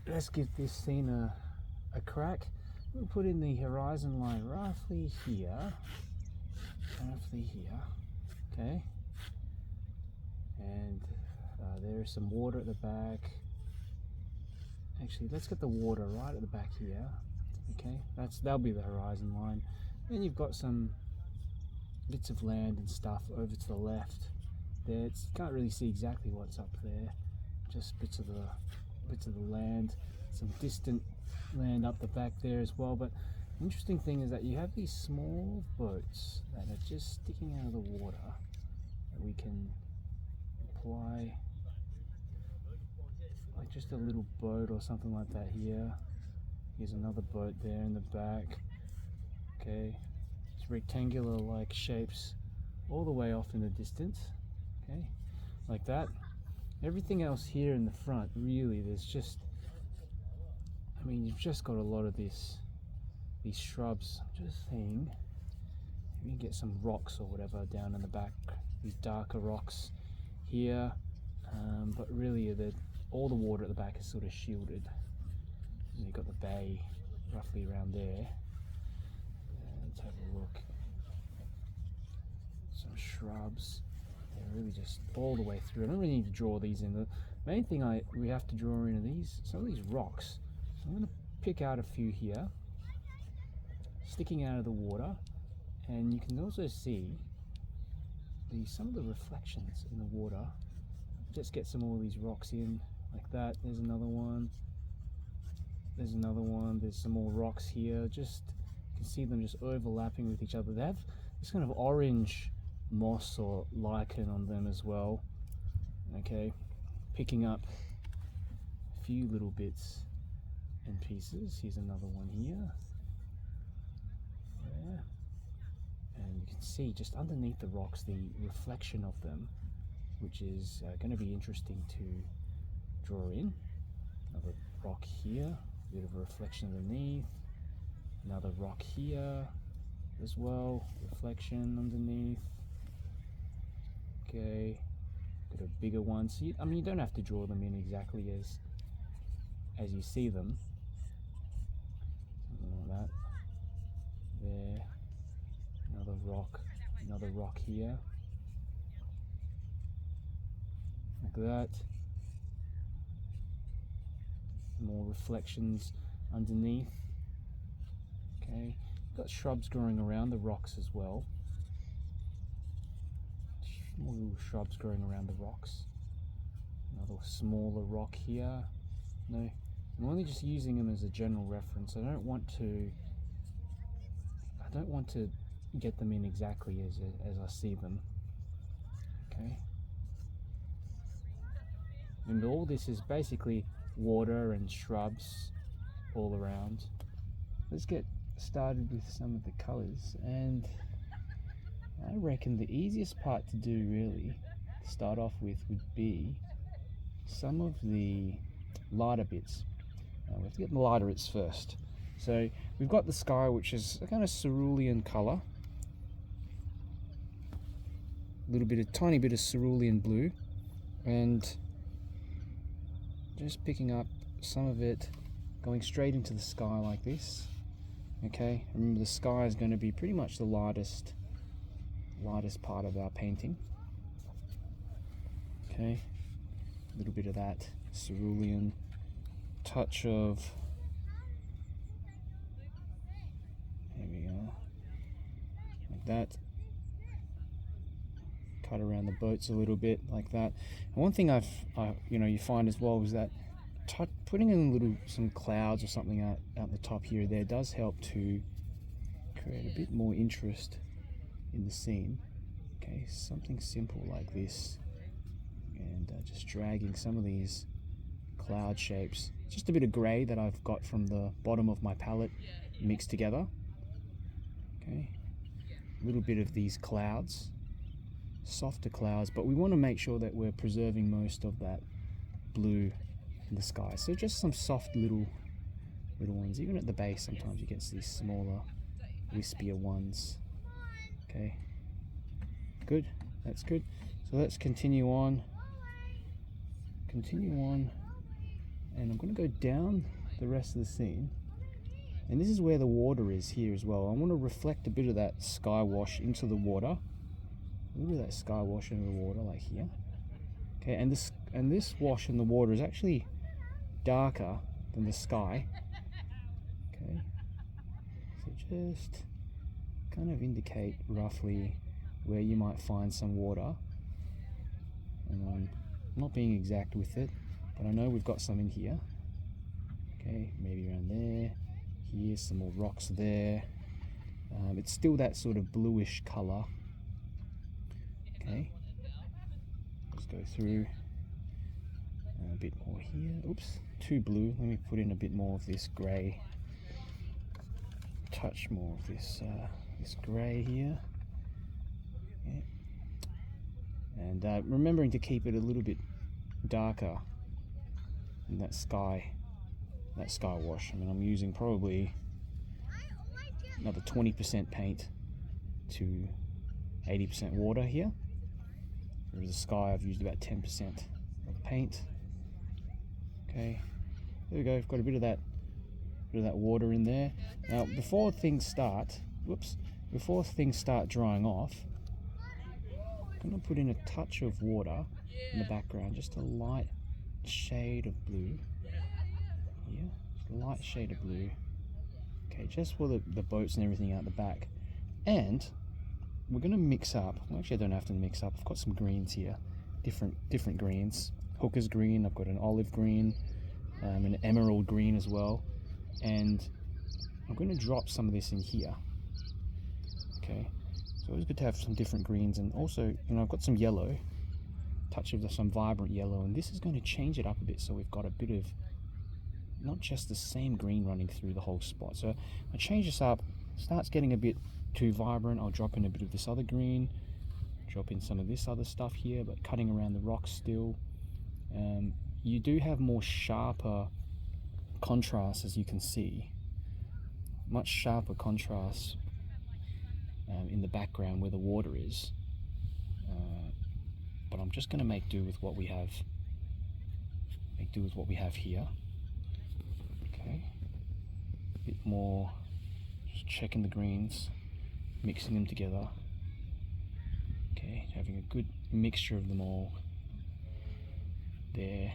let's give this scene a crack. We'll put in the horizon line roughly here, okay, and there is some water at the back. Actually, let's get the water right at the back here, okay, that'll be the horizon line. Then you've got some bits of land and stuff over to the left there. You can't really see exactly what's up there, just bits of the land, some distant land up the back there as well. But the interesting thing is that you have these small boats that are just sticking out of the water that we can apply, like just a little boat or something like that here. Here's another boat there in the back, okay. It's rectangular like shapes all the way off in the distance, okay, like that. Everything else here in the front, really, there's just, I mean, you've just got a lot of these shrubs. I'm just saying, you can get some rocks or whatever down in the back, these darker rocks here, but really all the water at the back is sort of shielded. You've got the bay roughly around there. Let's have a look. Some shrubs. They're really just all the way through. I don't really need to draw these in. The main thing we have to draw in are some of these rocks. So I'm going to pick out a few here, sticking out of the water, and you can also see some of the reflections in the water. Just get some more of these rocks in, like that. There's another one. There's another one. There's some more rocks here. Just you can see them just overlapping with each other. They have this kind of orange moss or lichen on them as well, okay, picking up a few little bits and pieces. Here's another one here, yeah. And you can see just underneath the rocks the reflection of them, which is going to be interesting to draw in. Another rock here, a bit of a reflection underneath. Another rock here as well, reflection underneath. Okay, got a bigger one. So I mean, you don't have to draw them in exactly as you see them. Something like that. There, another rock here, like that. More reflections underneath. Okay, got shrubs growing around the rocks as well. More little shrubs growing around the rocks. Another smaller rock here. No, I'm only just using them as a general reference. I don't want to get them in exactly as I see them. Okay. And all this is basically water and shrubs all around. Let's get started with some of the colors, and I reckon the easiest part to do really to start off with would be some of the lighter bits. We have to get the lighter bits first. So we've got the sky, which is a kind of cerulean color, tiny bit of cerulean blue, and just picking up some of it, going straight into the sky like this. Okay, remember the sky is going to be pretty much the lightest part of our painting. Okay, a little bit of that cerulean, touch of, there we go, like that. Cut around the boats a little bit like that. And one thing you find as well is that putting in some clouds or something out the top here or there does help to create a bit more interest in the scene. Okay, something simple like this, and just dragging some of these cloud shapes, just a bit of grey that I've got from the bottom of my palette mixed together. Okay, a little bit of these clouds, softer clouds, but we want to make sure that we're preserving most of that blue in the sky. So just some soft little ones. Even at the base sometimes you get these smaller, wispier ones. Okay, good, that's good. So let's continue on and I'm going to go down the rest of the scene, and this is where the water is here as well. I want to reflect a bit of that sky wash into the water, a little bit of that sky wash into the water, like here. Okay, and this wash in the water is actually darker than the sky. Okay, so just kind of indicate roughly where you might find some water. And I'm not being exact with it, but I know we've got some in here. Okay, maybe around there. Here's some more rocks there. It's still that sort of bluish color. Okay, let's go through a bit more here. Oops, too blue. Let me put in a bit more of this grey. Touch more of this this grey here. Yeah. And remembering to keep it a little bit darker than that sky wash. I mean, I'm using probably another 20% paint to 80% water here. Whereas the sky, I've used about 10% of paint. Okay, there we go. I've got a bit of that water in there. Now, before things start drying off, I'm going to put in a touch of water in the background, just a light shade of blue. Here, just a light shade of blue. Okay, just for the boats and everything out the back. And we're going to mix up. Well, actually, I don't have to mix up. I've got some greens here, different greens. Hooker's green. I've got an olive green, an emerald green as well. And I'm going to drop some of this in here. Okay. So it's good to have some different greens, and also, I've got some yellow, touch of some vibrant yellow, and this is going to change it up a bit, so we've got a bit of not just the same green running through the whole spot. So I change this up, starts getting a bit too vibrant, I'll drop in a bit of this other green, drop in some of this other stuff here, but cutting around the rocks still. You do have more sharper contrast, as you can see, much sharper contrast in the background where the water is, but I'm just going to make do with what we have. Here. Okay, a bit more, just checking the greens, mixing them together. Okay, having a good mixture of them all. There,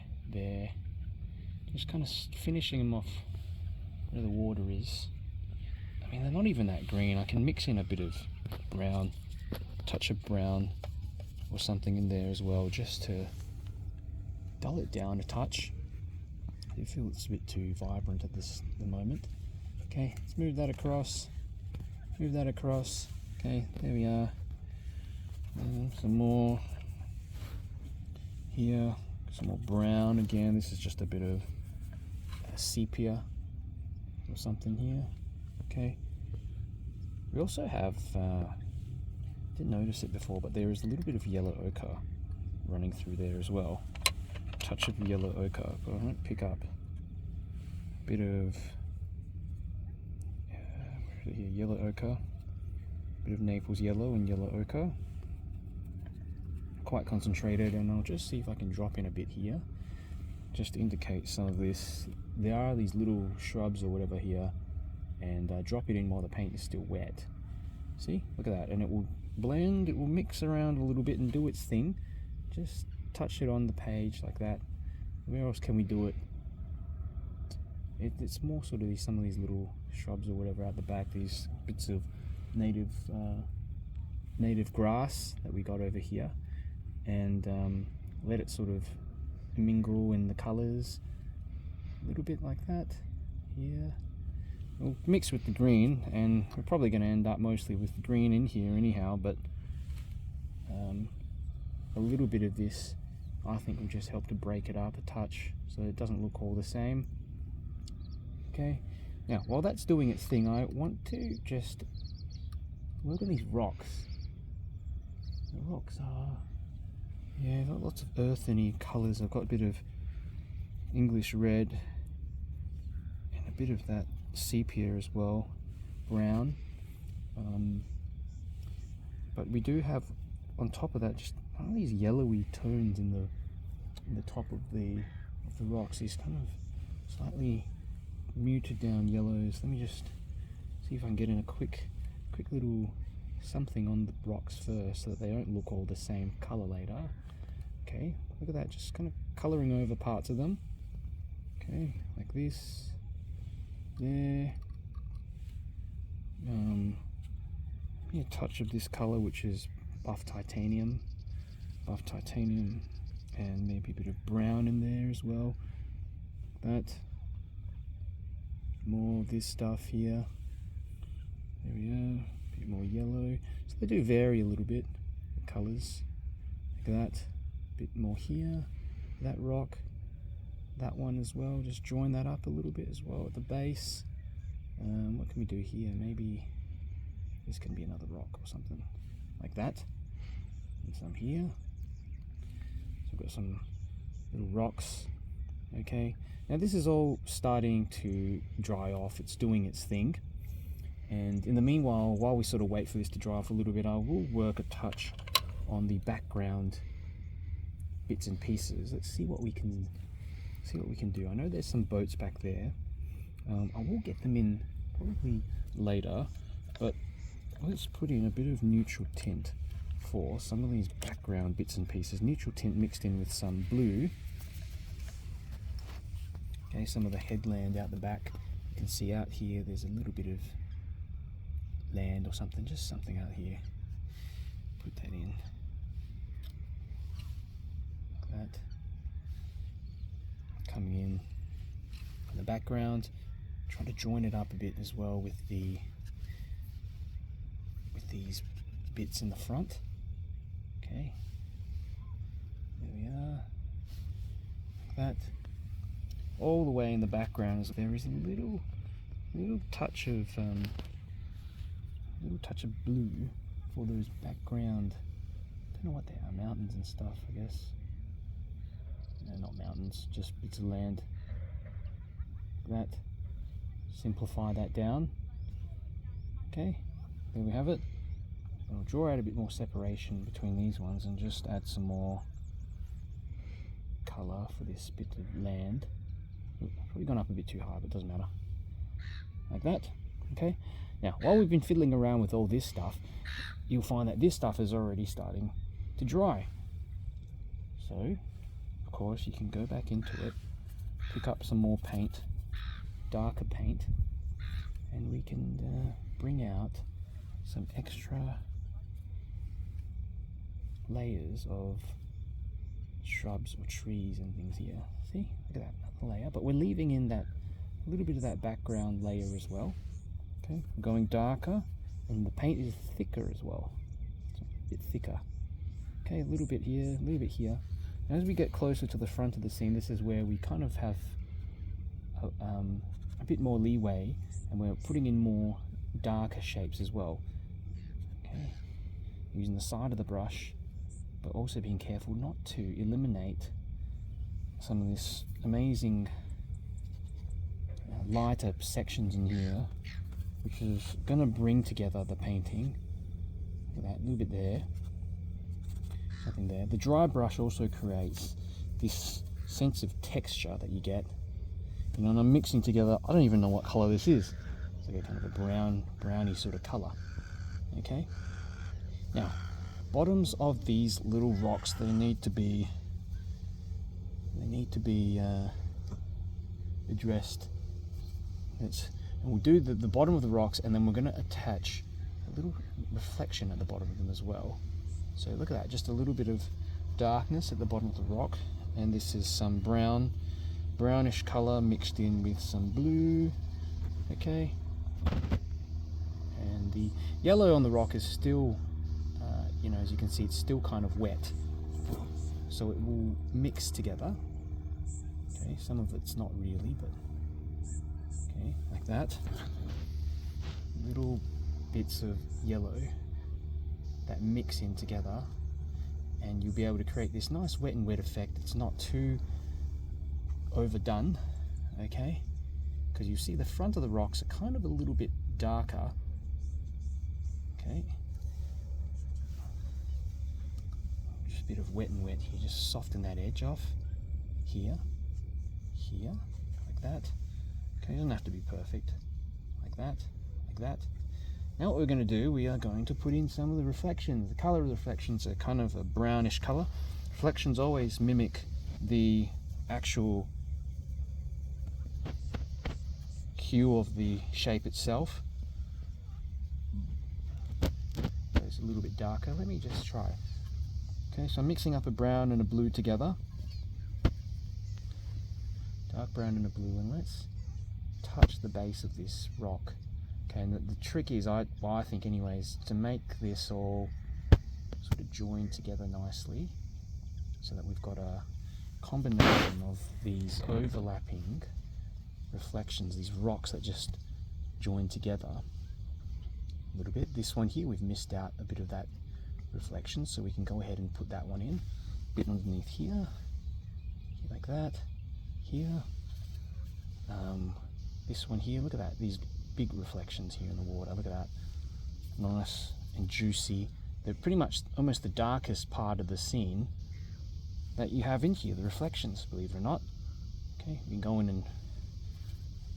just kind of finishing them off where the water is. I mean, they're not even that green. I can mix in a bit of brown, touch of brown or something in there as well, just to dull it down a touch. I feel it's a bit too vibrant at the moment. Okay, let's move that across. Okay, there we are. Some more here, some more brown again. This is just a bit of sepia or something here. Okay, we also have, didn't notice it before, but there is a little bit of yellow ochre running through there as well. Touch of yellow ochre, but I might pick up a bit of yellow ochre, a bit of Naples yellow and yellow ochre. Quite concentrated, and I'll just see if I can drop in a bit here, just to indicate some of this. There are these little shrubs or whatever here, and drop it in while the paint is still wet. See, look at that, and it will blend, it will mix around a little bit and do its thing. Just touch it on the page like that. Where else can we do it? It's more sort of some of these little shrubs or whatever out the back, these bits of native grass that we got over here, and let it sort of mingle in the colours a little bit like that here. We'll mix with the green, and we're probably going to end up mostly with the green in here anyhow, but a little bit of this I think will just help to break it up a touch so it doesn't look all the same. Okay, now while that's doing its thing, I want to just look at these rocks. The rocks are, yeah, got lots of eartheny colours. I've got a bit of English red and a bit of that sepia as well, brown, but we do have on top of that just these yellowy tones in the top of the rocks, these kind of slightly muted down yellows. Let me just see if I can get in a quick little something on the rocks first so that they don't look all the same color later. Okay, look at that, just kind of coloring over parts of them. Okay, like this, there. Maybe a touch of this color, which is buff titanium, and maybe a bit of brown in there as well. That. More of this stuff here. There we are. A bit more yellow. So they do vary a little bit, the colors. Look at that. A bit more here. That rock. That one as well. Just join that up a little bit as well at the base. What can we do here? Maybe this can be another rock or something like that. And some here. So we've got some little rocks. Okay. Now this is all starting to dry off. It's doing its thing. And in the meanwhile, while we sort of wait for this to dry off a little bit, I will work a touch on the background bits and pieces. Let's see what we can do. I know there's some boats back there. I will get them in probably later, but let's put in a bit of neutral tint for some of these background bits and pieces. Neutral tint mixed in with some blue. Okay, some of the headland out the back. You can see out here there's a little bit of land or something, just something out here. Put that in. Like that. Coming in the background. Try to join it up a bit as well with these bits in the front. Okay. There we are. Like that. All the way in the background, there is a little touch of blue for those background. I don't know what they are, mountains and stuff, I guess. No, not mountains, just bits of land. Like that. Simplify that down. Okay, there we have it. I'll draw out a bit more separation between these ones and just add some more colour for this bit of land. Probably gone up a bit too high, but it doesn't matter. Like that. Okay. Now, while we've been fiddling around with all this stuff, you'll find that this stuff is already starting to dry. So, of course, you can go back into it, pick up some more paint, darker paint, and we can bring out some extra layers of shrubs or trees and things here. See, look at that layer, but we're leaving in that a little bit of that background layer as well. Okay, we're going darker, and the paint is thicker as well. It's a bit thicker. Okay, a little bit here, a little bit here. And as we get closer to the front of the scene, this is where we kind of have a bit more leeway, and we're putting in more darker shapes as well. Okay, using the side of the brush, but also being careful not to eliminate some of this amazing lighter sections in here, which is going to bring together the painting. Look at that, a little bit there, something there. The dry brush also creates this sense of texture that you get. You know, and I'm mixing together, I don't even know what colour this is. It's like a kind of a browny sort of colour. Okay, now bottoms of these little rocks, they need to be addressed. And we'll do the bottom of the rocks, and then we're going to attach a little reflection at the bottom of them as well. So look at that, just a little bit of darkness at the bottom of the rock, and this is some brownish color mixed in with some blue. Okay, and the yellow on the rock is still you know, as you can see, it's still kind of wet, so it will mix together. Okay, some of it's not really, but okay, like that. Little bits of yellow that mix in together, and you'll be able to create this nice wet and wet effect. It's not too overdone, okay, because you see the front of the rocks are kind of a little bit darker. Okay, just a bit of wet and wet here, just soften that edge off here, like like that. Okay, it doesn't have to be perfect. Like that, like that. Now what we're going to do, we are going to put in some of the reflections. The color of the reflections are kind of a brownish color. Reflections always mimic the actual hue of the shape itself. It's a little bit darker. Let me just try. Okay, so I'm mixing up a brown and a blue together. Dark brown and a blue, and let's touch the base of this rock. Okay, and the trick is, I think anyways, to make this all sort of join together nicely so that we've got a combination of these overlapping reflections, these rocks that just join together a little bit. This one here, we've missed out a bit of that reflection, so we can go ahead and put that one in. A bit underneath here, like that, here. This one here, look at that, these big reflections here in the water, look at that. Nice and juicy. They're pretty much almost the darkest part of the scene that you have in here, the reflections, believe it or not. Okay, we can go in and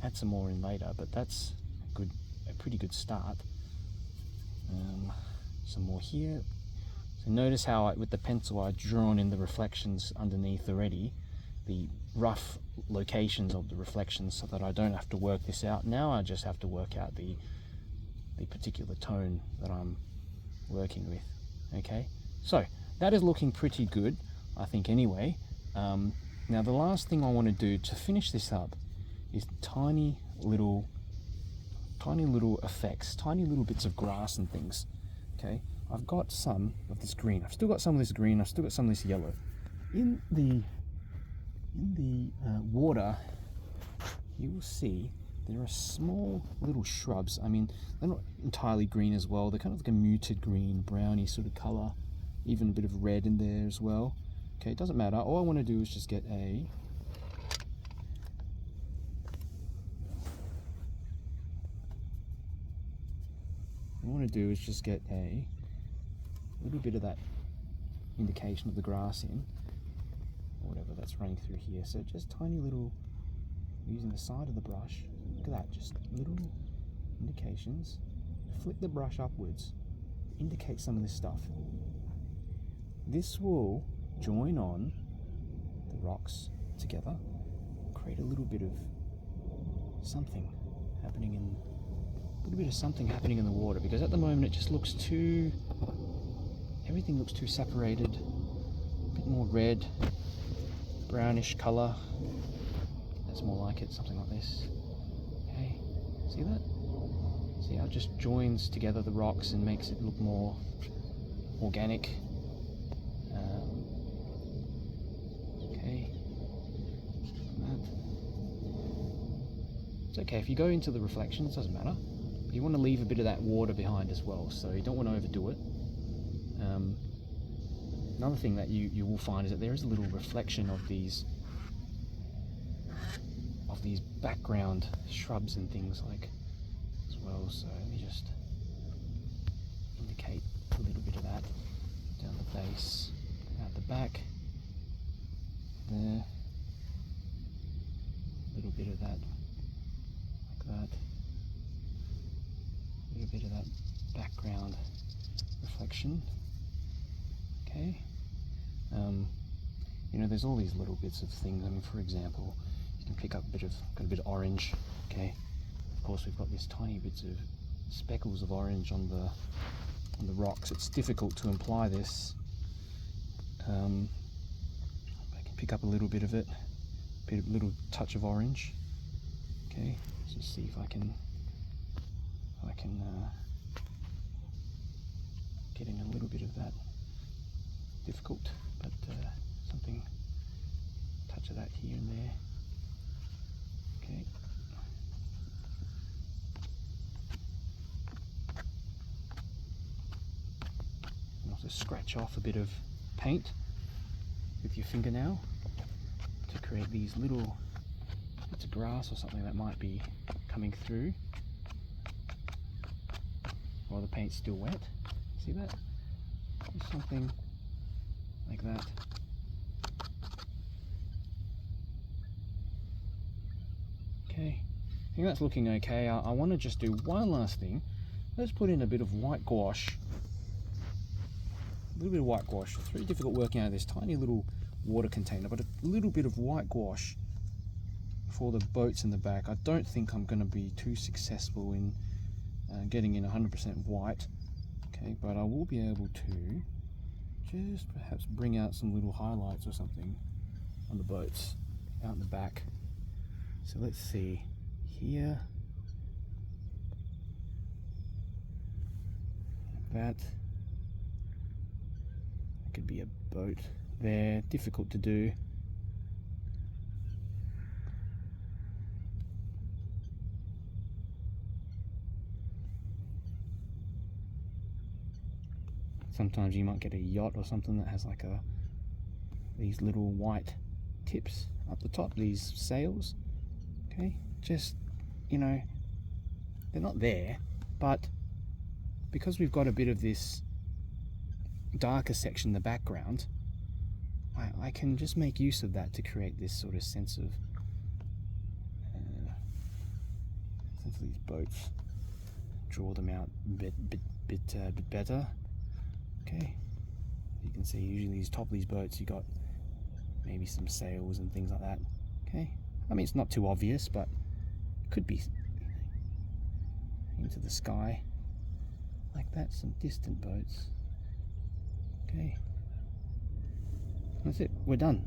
add some more in later, but that's a pretty good start. Some more here. So notice how with the pencil I've drawn in the reflections underneath already, the rough locations of the reflections, so that I don't have to work this out. Now I just have to work out the particular tone that I'm working with. Okay, so that is looking pretty good, I think, anyway. Now the last thing I want to do to finish this up is tiny little effects, tiny little bits of grass and things. Okay, I've got some of this green, I've still got some of this green, I've still got some of this yellow. In the water, you will see there are small little shrubs. I mean, they're not entirely green as well, they're kind of like a muted green, browny sort of color, even a bit of red in there as well. Okay, it doesn't matter, all I want to do is just get a little bit of that indication of the grass in, or whatever that's running through here. So just tiny little, using the side of the brush, look at that, just little indications. Flick the brush upwards, indicate some of this stuff. This will join on the rocks together, create a little bit of something happening in the water, because at the moment it just looks everything looks too separated, a bit more red, brownish color. That's more like it, something like this. Okay, see that? See how it just joins together the rocks and makes it look more organic. Okay, it's okay if you go into the reflections, doesn't matter. You want to leave a bit of that water behind as well, so you don't want to overdo it. Another thing that you will find is that there is a little reflection of these background shrubs and things like as well. So let me just indicate a little bit of that down the base, out the back there, a little bit of that like that, a little bit of that background reflection. Okay, you know, there's all these little bits of things. I mean, for example, you can pick up got a bit of orange. Okay, of course we've got these tiny bits of speckles of orange on the rocks. It's difficult to imply this. I can pick up a little bit of it, little touch of orange. Okay, let's just see if I can get in a little bit of that. Difficult, but something, touch of that here and there. Okay. And also scratch off a bit of paint with your fingernail to create these little bits of grass or something that might be coming through while the paint's still wet. See that? Just something like that. Okay, I think that's looking okay. I want to just do one last thing. Let's put in a bit of white gouache. A little bit of white gouache. It's very difficult working out of this tiny little water container, but a little bit of white gouache for the boats in the back. I don't think I'm going to be too successful in getting in 100% white. Okay, but I will be able to just perhaps bring out some little highlights or something on the boats out in the back. So let's see here. That could be a boat there. Difficult to do. Sometimes you might get a yacht or something that has like these little white tips up the top, these sails. Okay, just, you know, they're not there, but because we've got a bit of this darker section in the background, I can just make use of that to create this sort of sense of these boats. Draw them out a bit better. Okay, you can see usually these top of these boats you got maybe some sails and things like that. Okay, I mean it's not too obvious, but it could be into the sky like that, some distant boats. Okay, that's it, we're done.